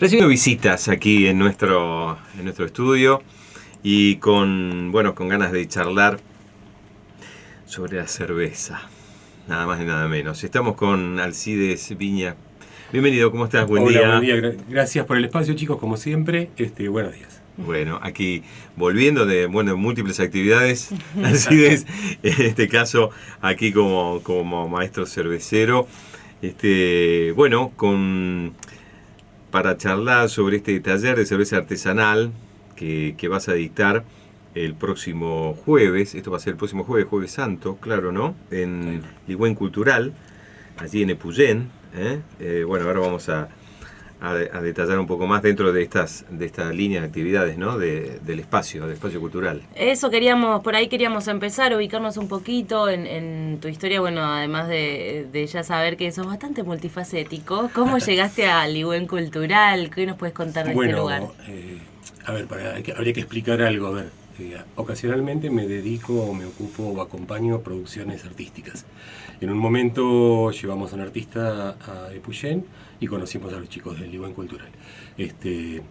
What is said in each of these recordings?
Recibiendo visitas aquí en nuestro estudio y con ganas de charlar sobre la cerveza, nada más y nada menos. Estamos con Alcides Viña. Bienvenido, ¿cómo estás? Buen Hola, día. buen día. Gracias por el espacio, chicos, como siempre. Buenos días. Bueno, aquí volviendo de múltiples actividades, Alcides, en este caso aquí como maestro cervecero, para charlar sobre este taller de cerveza artesanal que vas a dictar el próximo jueves. Esto va a ser el próximo jueves, Jueves Santo, claro, ¿no? En Ligüen Cultural, allí en Epuyén. Ahora vamos a detallar un poco más dentro de esta línea de actividades, ¿no? del espacio cultural. Por ahí queríamos empezar, ubicarnos un poquito en tu historia, bueno, además de ya saber que sos bastante multifacético. ¿Cómo llegaste a Ligüen Cultural? ¿Qué nos puedes contar de este lugar? Habría que explicar algo. Ocasionalmente me ocupo o acompaño producciones artísticas. En un momento llevamos a un artista a Epuyén y conocimos a los chicos del Ligüen Cultural, que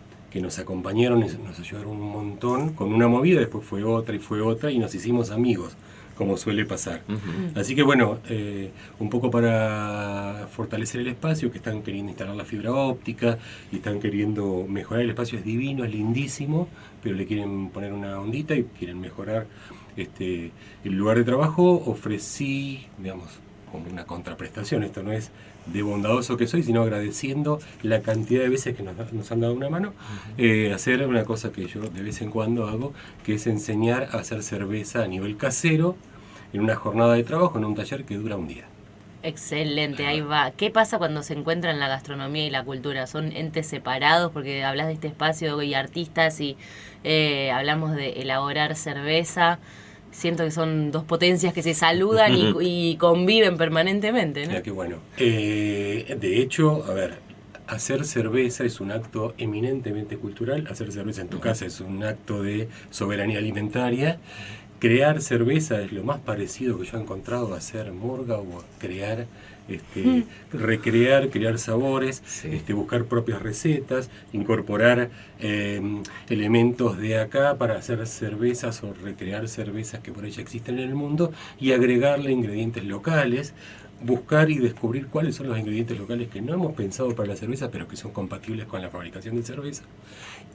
nos acompañaron, nos ayudaron un montón con una movida, después fue otra y nos hicimos amigos, como suele pasar. Uh-huh. Así que un poco para fortalecer el espacio, que están queriendo instalar la fibra óptica y están queriendo mejorar el espacio. Es divino, es lindísimo, pero le quieren poner una ondita y quieren mejorar el lugar de trabajo. Ofrecí, como una contraprestación. Esto no es de bondadoso que soy, sino agradeciendo la cantidad de veces que nos han dado una mano. Uh-huh. Hacer una cosa que yo de vez en cuando hago, que es enseñar a hacer cerveza a nivel casero en una jornada de trabajo, en un taller que dura un día. Excelente, ahí va. ¿Qué pasa cuando se encuentran la gastronomía y la cultura? ¿Son entes separados? Porque hablas de este espacio y artistas y hablamos de elaborar cerveza. Siento que son dos potencias que se saludan y conviven permanentemente, ¿no? Mira qué bueno. De hecho, hacer cerveza es un acto eminentemente cultural. Hacer cerveza en tu casa es un acto de soberanía alimentaria. Crear cerveza es lo más parecido que yo he encontrado a hacer murga o a crear, recrear, crear sabores, sí. Buscar propias recetas, incorporar elementos de acá para hacer cervezas o recrear cervezas que por ahí ya existen en el mundo y agregarle ingredientes locales. Buscar y descubrir cuáles son los ingredientes locales que no hemos pensado para la cerveza, pero que son compatibles con la fabricación de cerveza.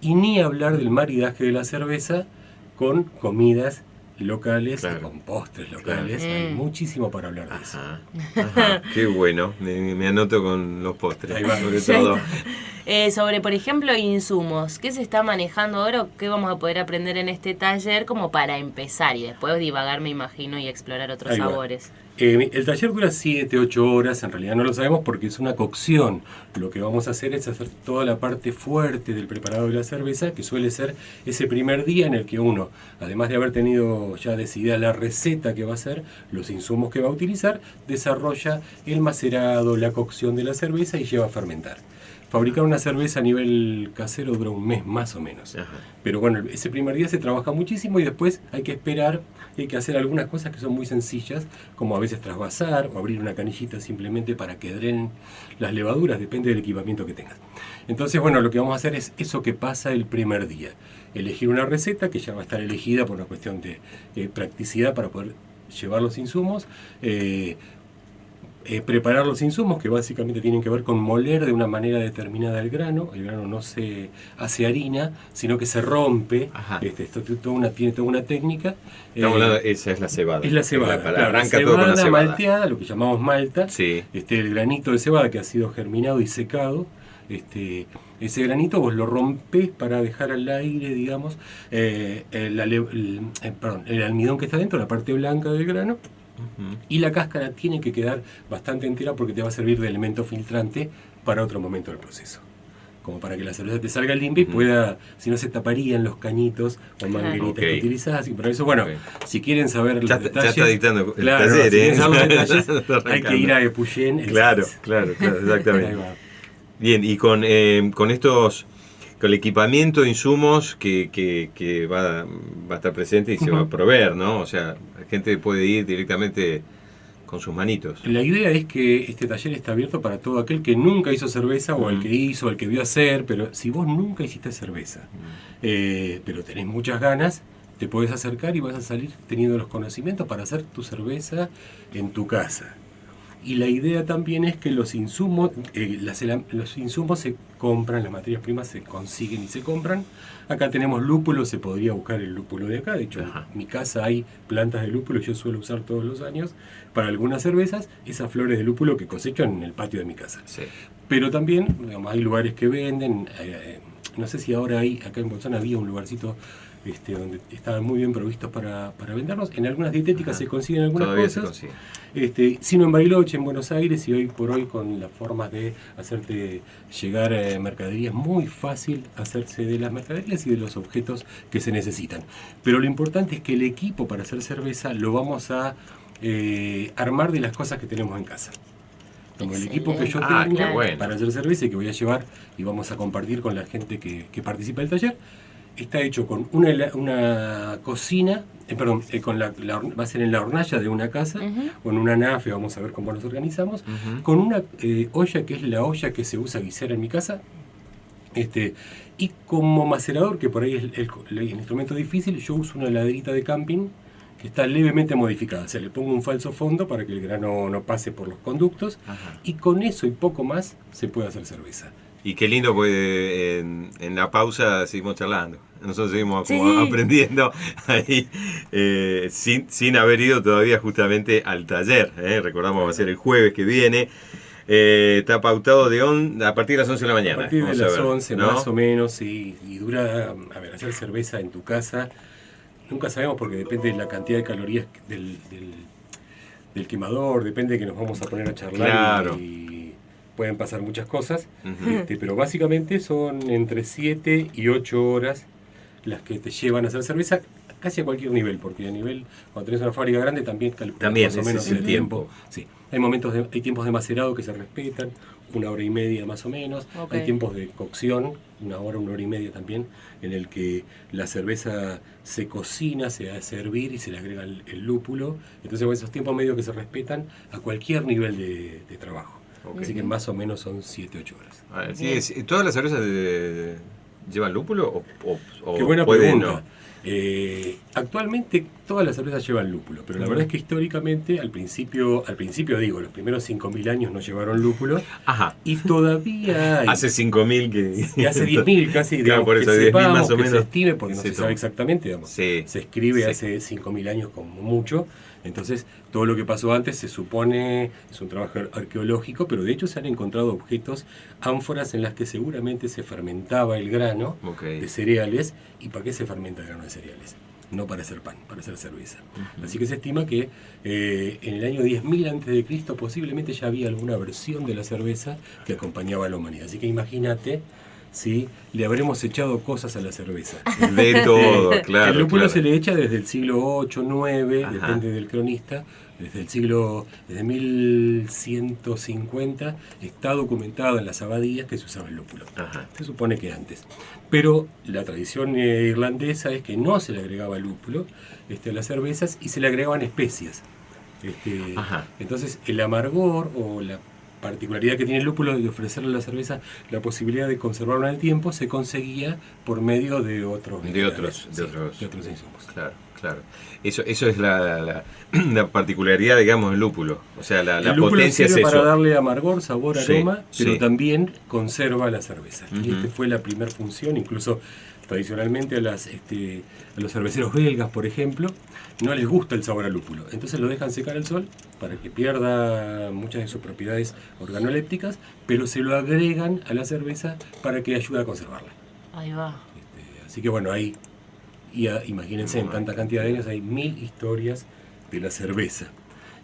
Y ni hablar del maridaje de la cerveza con comidas locales, claro, y con postres locales. Claro. Hay muchísimo para hablar de eso. Ajá. Qué bueno, me anoto con los postres. Ahí va. Sobre todo. Sobre, por ejemplo, insumos, ¿qué se está manejando ahora? ¿Qué vamos a poder aprender en este taller como para empezar y después divagar, me imagino, y explorar otros ahí sabores? El taller dura 7-8 horas, en realidad no lo sabemos porque es una cocción. Lo que vamos a hacer es hacer toda la parte fuerte del preparado de la cerveza, que suele ser ese primer día en el que uno, además de haber tenido ya decidida la receta que va a hacer, los insumos que va a utilizar, desarrolla el macerado, la cocción de la cerveza y lleva a fermentar. Fabricar una cerveza a nivel casero dura un mes más o menos. Ajá. Pero ese primer día se trabaja muchísimo y después hay que esperar, hay que hacer algunas cosas que son muy sencillas, como a veces trasvasar o abrir una canillita simplemente para que drenen las levaduras, depende del equipamiento que tengas. Entonces, lo que vamos a hacer es eso que pasa el primer día. Elegir una receta que ya va a estar elegida por una cuestión de practicidad para poder llevar los insumos, preparar los insumos, que básicamente tienen que ver con moler de una manera determinada el grano. El grano no se hace harina, sino que se rompe. Esto tiene toda una técnica. Esa es la cebada. Es la cebada. Arranca la todo con la cebada malteada, lo que llamamos malta. Sí. El granito de cebada que ha sido germinado y secado. Ese granito vos lo rompés para dejar al aire, digamos, el almidón que está dentro, la parte blanca del grano. Uh-huh. Y la cáscara tiene que quedar bastante entera porque te va a servir de elemento filtrante para otro momento del proceso. Como para que la cerveza te salga limpia y pueda, si no se taparían los cañitos o mangueritas que utilizás. Y por eso, si quieren saber los detalles... Ya está dictando el taller, si quieren saber los detalles, hay que ir a Epuyén. Claro, exactamente. Bien, y con estos... Con el equipamiento, insumos que va a estar presente y se va a proveer, ¿no? O sea, la gente puede ir directamente con sus manitos. La idea es que este taller está abierto para todo aquel que nunca hizo cerveza o el que hizo, el que vio hacer, pero si vos nunca hiciste cerveza, pero tenés muchas ganas, te podés acercar y vas a salir teniendo los conocimientos para hacer tu cerveza en tu casa. Y la idea también es que los insumos se compran, las materias primas se consiguen y se compran. Acá tenemos lúpulo, se podría buscar el lúpulo de acá. De hecho, Ajá. en mi casa hay plantas de lúpulo, yo suelo usar todos los años para algunas cervezas esas flores de lúpulo que cosecho en el patio de mi casa. Sí. Pero también, digamos, hay lugares que venden, no sé si ahora acá en Bolsón había un lugarcito donde estaban muy bien provistos para vendernos. En algunas dietéticas se consiguen algunas Todavía cosas. se consigue. Sino en Bariloche, en Buenos Aires, y hoy por hoy con las formas de hacerte llegar mercadería, es muy fácil hacerse de las mercaderías y de los objetos que se necesitan. Pero lo importante es que el equipo para hacer cerveza lo vamos a armar de las cosas que tenemos en casa. Como el equipo que yo tengo claro. para hacer cerveza y que voy a llevar y vamos a compartir con la gente que participa del taller, está hecho con una cocina, va a ser en la hornalla de una casa, o en una nafe, vamos a ver cómo nos organizamos, con una olla que es la olla que se usa a guisar en mi casa, y como macerador, que por ahí es el instrumento difícil, yo uso una laderita de camping que está levemente modificada. O sea, le pongo un falso fondo para que el grano no pase por los conductos, y con eso y poco más se puede hacer cerveza. Y qué lindo, porque en la pausa seguimos charlando. Nosotros seguimos como aprendiendo ahí, sin haber ido todavía justamente al taller. Recordamos, va a ser el jueves que viene. Está pautado a partir de las 11 de la mañana. A partir de las 11, ¿no? más o menos, y dura, hacer cerveza en tu casa. Nunca sabemos porque depende de la cantidad de calorías del quemador, depende de que nos vamos a poner a charlar. Claro. Y pueden pasar muchas cosas, pero básicamente son entre 7 y 8 horas las que te llevan a hacer cerveza, casi a cualquier nivel, porque a nivel, cuando tenés una fábrica grande también calculas más o menos el tiempo. Sí. Hay tiempos de macerado que se respetan, 1 hora y media más o menos. Hay tiempos de cocción, 1 hora, 1 hora y media también, en el que la cerveza se cocina, se hace hervir y se le agrega el lúpulo. Entonces, esos tiempos medios que se respetan a cualquier nivel de trabajo. Así que más o menos son 7-8 horas. A ver, sí, ¿todas las cervezas llevan lúpulo o Qué buena pueden pregunta. Actualmente todas las cervezas llevan lúpulo, pero la verdad es que históricamente, al principio digo, los primeros 5.000 años no llevaron lúpulo. Ajá. Y todavía hay, hace 5.000 que... y hace 10.000 casi, digamos, por eso, que 10.000 sepamos, más o que menos se estime, porque no se sabe exactamente, digamos. Sí. Se escribe Sí. hace 5.000 años como mucho. Entonces, todo lo que pasó antes se supone, es un trabajo arqueológico, pero de hecho se han encontrado objetos, ánforas en las que seguramente se fermentaba el grano de cereales. ¿Y para qué se fermenta el grano de cereales? No para hacer pan, para hacer cerveza. Así que se estima que en el año 10.000 a.C. posiblemente ya había alguna versión de la cerveza que acompañaba a la humanidad. Así que imagínate si le habremos echado cosas a la cerveza. De todo, claro. El lúpulo claro. se le echa desde el siglo 8, 9, depende del cronista. Desde 1150 está documentado en las abadías que se usaba el lúpulo. Se supone que antes. Pero la tradición irlandesa es que no se le agregaba lúpulo a las cervezas y se le agregaban especias. Entonces el amargor o la particularidad que tiene el lúpulo de ofrecerle a la cerveza la posibilidad de conservarla en el tiempo se conseguía por medio de otros insumos. Claro. Eso es la particularidad, digamos, del lúpulo. O sea, la potencia es eso. Para darle amargor, sabor, aroma, pero también conserva la cerveza. Y fue la primera función, incluso tradicionalmente a los cerveceros belgas, por ejemplo, no les gusta el sabor al lúpulo. Entonces lo dejan secar al sol para que pierda muchas de sus propiedades organolépticas, pero se lo agregan a la cerveza para que ayude a conservarla. Ahí va. Así que bueno, ahí, imagínense, en tanta cantidad de años hay 1.000 historias de la cerveza.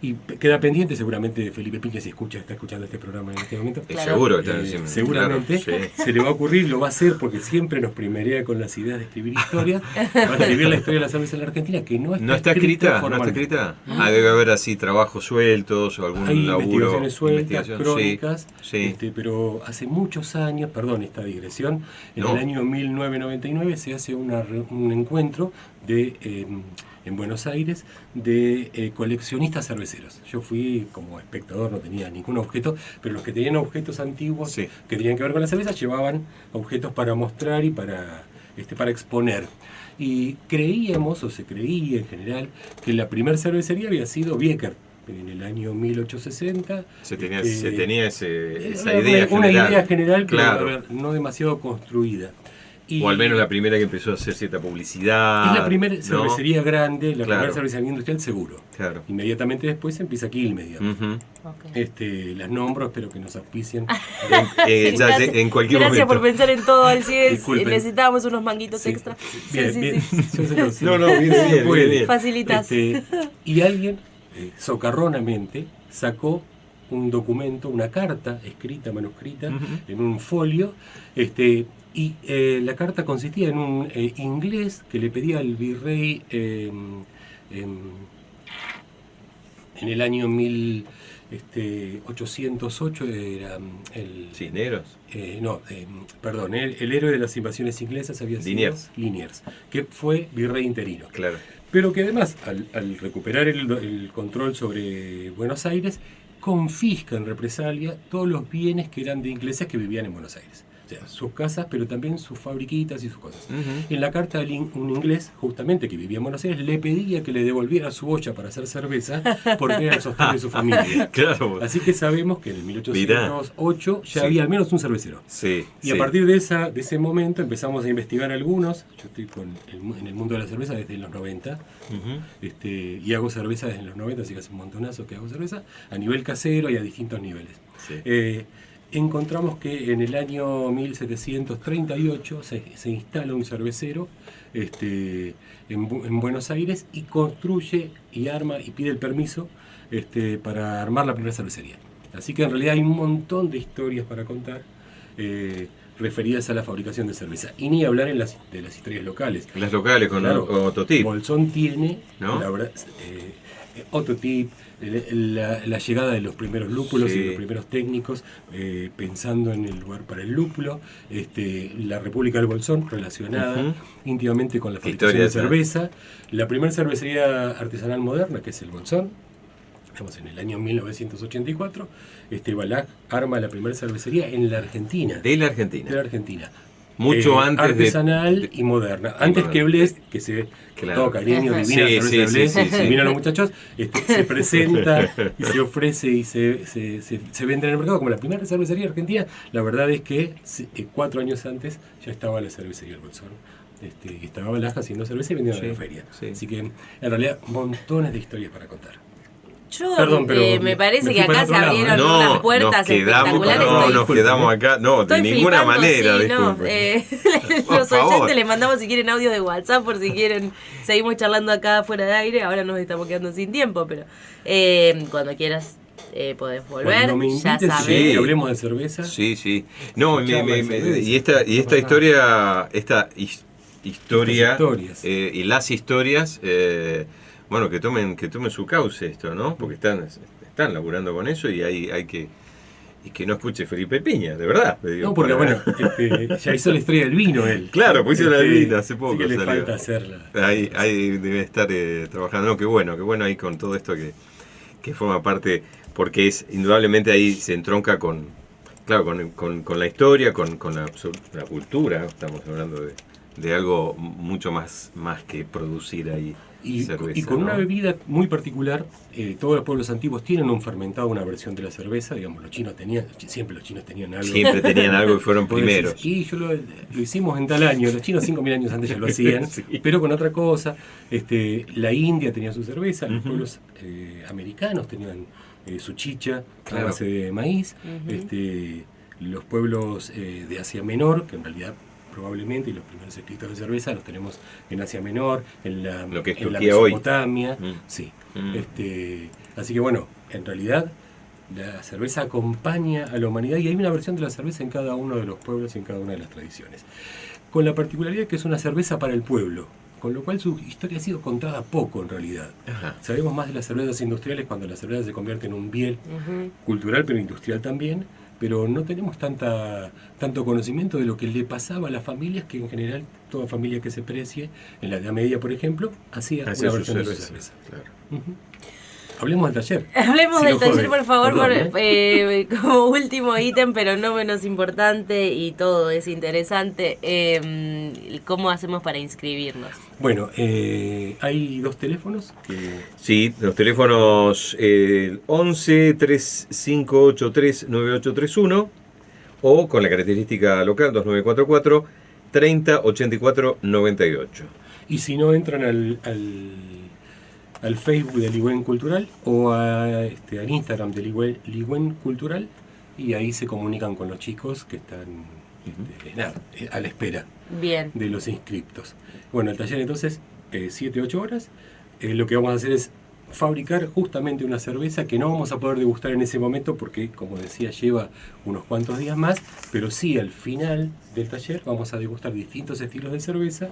Y queda pendiente seguramente Felipe Pique, si está escuchando este programa en este momento. Claro. Seguro que está diciendo. Seguramente se le va a ocurrir, lo va a hacer porque siempre nos primerea con las ideas de escribir historias. Va a escribir la historia de la cerveza en la Argentina que no está escrita. ¿No está escrita? Debe haber así trabajos sueltos o algún hay laburo. Investigaciones sueltas, crónicas, pero hace muchos años, esta digresión, en el año 1999 se hace un encuentro de en Buenos Aires de coleccionistas cerveceros. Yo fui como espectador, no tenía ningún objeto, pero los que tenían objetos antiguos Sí. que tenían que ver con la cerveza llevaban objetos para mostrar y para exponer. Y creíamos, o se creía en general, que la primera cervecería había sido Bieker, en el año 1860. Se tenía esa Una idea una general. idea general, pero Claro. a ver, no demasiado construida. Y O al menos la primera que empezó a hacer cierta publicidad. es la primera ¿no? cervecería grande, la Claro. primera cervecería industrial seguro. Claro. Inmediatamente después empieza Quilmes, digamos. Ujú. Ok. Las nombro, espero que nos auspicien. Ya Gracias. en cualquier Gracias momento. por pensar en todo, Alcides. Disculpen. Necesitábamos unos manguitos Sí. extra. Bien, sí, bien. sí. Yo se los- No, bien, se bien, puede. bien. Facilitas. Y alguien, socarronamente, sacó un documento, una carta escrita, manuscrita, Ujú. en un folio, y la carta consistía en un inglés que le pedía al virrey en el año 1808, era el... Cisneros. Perdón, el héroe de las invasiones inglesas había sido Liniers. Liniers, que fue virrey interino. Claro. Pero que además, al recuperar el control sobre Buenos Aires, confisca en represalia todos los bienes que eran de ingleses que vivían en Buenos Aires. O sea, sus casas, pero también sus fabriquitas y sus cosas. Ujú. En la carta, un inglés, justamente que vivía en Buenos Aires, le pedía que le devolviera su olla para hacer cerveza, porque era el sostén de su familia. Claro. Así que sabemos que en el 1808 ya Sí. había al menos un cervecero. Sí. Y sí. a partir de ese momento empezamos a investigar algunos. Yo estoy en el mundo de la cerveza desde los 90, Ujú. y hago cerveza desde los 90, así que hace un montonazo que hago cerveza, a nivel casero y a distintos niveles. Sí. Encontramos que en el año 1738 se instala un cervecero en Buenos Aires y construye y arma y pide el permiso para armar la primera cervecería. Así que en realidad hay un montón de historias para contar referidas a la fabricación de cerveza. Y ni hablar de las historias locales. Las locales con Claro, Ototip. Bolsón tiene, ¿No? la verdad, Ototip, la llegada de los primeros lúpulos Sí. y los primeros técnicos, pensando en el lugar para el lúpulo, la República del Bolsón, relacionada Ujú. íntimamente con la fabricación Historia de esa. cerveza, la primera cervecería artesanal moderna, que es el Bolsón. Estamos en el año 1984, Balaj arma la primera cervecería en la Argentina. De la De Argentina. la Argentina. Mucho antes artesanal y moderna. Antes que Blest, que se Claro. todo cariño, divina Sí, la cerveza sí, de Blest, sí, sí, sí. vinieron los muchachos, se presenta y se ofrece y se vende en el mercado como la primera cervecería argentina. La verdad es que 4 años antes ya estaba la cervecería del Bolsón. Y estaba Balaja haciendo cerveza y vendiendo en la Sí, feria. sí. Así que en realidad montones de historias para contar. Yo Perdón, pero me parece me que fui para acá se otro lado, abrieron ¿eh? unas No, puertas nos quedamos, espectaculares. no, Estoy- nos quedamos acá. No, de Estoy ninguna flipando, manera, sí, no, disculpen. Por los favor. oyentes les mandamos si quieren audio de WhatsApp por si quieren. Seguimos charlando acá fuera de aire. Ahora nos estamos quedando sin tiempo, pero cuando quieras podés volver. Cuando me Ya invites, sabes. Sí. que hablemos de cerveza. Sí, sí. No, Charla de cerveza. y esta historia, historia historias. y las historias, bueno, que tomen su cauce esto, ¿no? Porque están laburando con eso y hay que no escuche Felipe Piña, de verdad. le digo, No, porque para- bueno, ya hizo la historia del vino él. Claro, pues hizo la del vino hace poco Así que le salió. falta hacerla. Ahí debe estar trabajando. No, qué bueno ahí con todo esto que forma parte, porque es indudablemente ahí se entronca con la historia, con la cultura. Estamos hablando de algo mucho más que producir ahí cerveza. Y con ¿no? una bebida muy particular, todos los pueblos antiguos tienen un fermentado, una versión de la cerveza. Digamos, siempre los chinos tenían algo. Siempre tenían algo y fueron Vos decís, primeros. Y yo lo hicimos en tal año, los chinos 5.000 años antes ya lo hacían, Sí. pero con otra cosa. La India tenía su cerveza, los Ujú. pueblos americanos tenían su chicha Claro. a base de maíz, Ujú. los pueblos de Asia Menor, que en realidad probablemente y los primeros escritos de cerveza los tenemos en Asia Menor, en la, Lo que es en la Turquía hoy. Mesopotamia, Mm. sí. Mm. Así que bueno, en realidad la cerveza acompaña a la humanidad y hay una versión de la cerveza en cada uno de los pueblos y en cada una de las tradiciones. Con la particularidad que es una cerveza para el pueblo, con lo cual su historia ha sido contada poco en realidad. Ajá. Sabemos más de las cervezas industriales cuando la cerveza se convierte en un bien Ujú. cultural pero industrial también, pero no tenemos tanto conocimiento de lo que le pasaba a las familias, que en general toda familia que se precie, en la Edad Media, por ejemplo, hacía una versión de su cerveza. Claro. Uh-huh. Hablemos del taller. Hablemos Si del no taller, jode. por favor, Perdón, como último ítem, pero no menos importante, y todo es interesante. ¿Cómo hacemos para inscribirnos? Bueno, hay 2 teléfonos. Sí, los teléfonos 11 3583 9831 o con la característica local 2944 30 84 98. Y si no, entran al Facebook de Ligüen Cultural o al Instagram de Ligüen Cultural, y ahí se comunican con los chicos que están a la espera Bien. de los inscriptos. Bueno, el taller entonces 7-8 horas. Lo que vamos a hacer es fabricar justamente una cerveza que no vamos a poder degustar en ese momento porque, como decía, lleva unos cuantos días más, pero sí al final del taller vamos a degustar distintos estilos de cerveza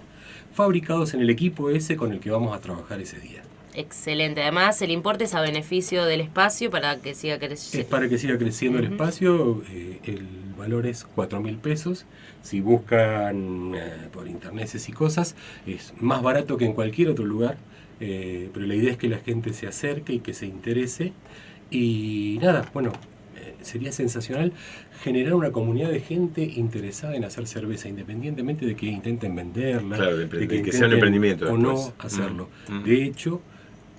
fabricados en el equipo ese con el que vamos a trabajar ese día. Excelente. Además, el importe es a beneficio del espacio para que siga creciendo. Es para que siga creciendo el espacio. El valor es 4.000 pesos. Si buscan por internet y cosas, es más barato que en cualquier otro lugar. Pero la idea es que la gente se acerque y que se interese. Y nada, bueno, sería sensacional generar una comunidad de gente interesada en hacer cerveza, independientemente de que intenten venderla, Claro, de que sea un emprendimiento o después. no hacerlo. De hecho,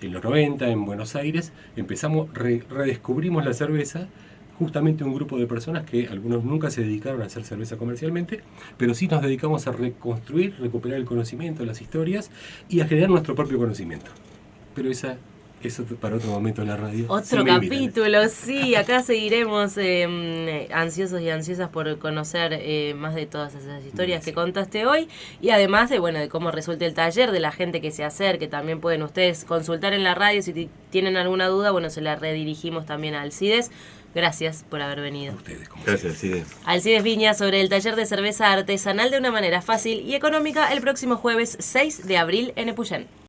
en los 90, en Buenos Aires, redescubrimos la cerveza, justamente un grupo de personas que algunos nunca se dedicaron a hacer cerveza comercialmente, pero sí nos dedicamos a reconstruir, recuperar el conocimiento, las historias y a generar nuestro propio conocimiento. Pero eso para otro momento en la radio. Otro capítulo, sí, acá seguiremos ansiosos y ansiosas por conocer más de todas esas historias que contaste hoy, y además de cómo resulta el taller, de la gente que se acerque. También pueden ustedes consultar en la radio si tienen alguna duda, se la redirigimos también a Alcides. Gracias por haber venido. A ustedes, Gracias, Alcides. Alcides Viña sobre el taller de cerveza artesanal de una manera fácil y económica el próximo jueves 6 de abril en Epuyén.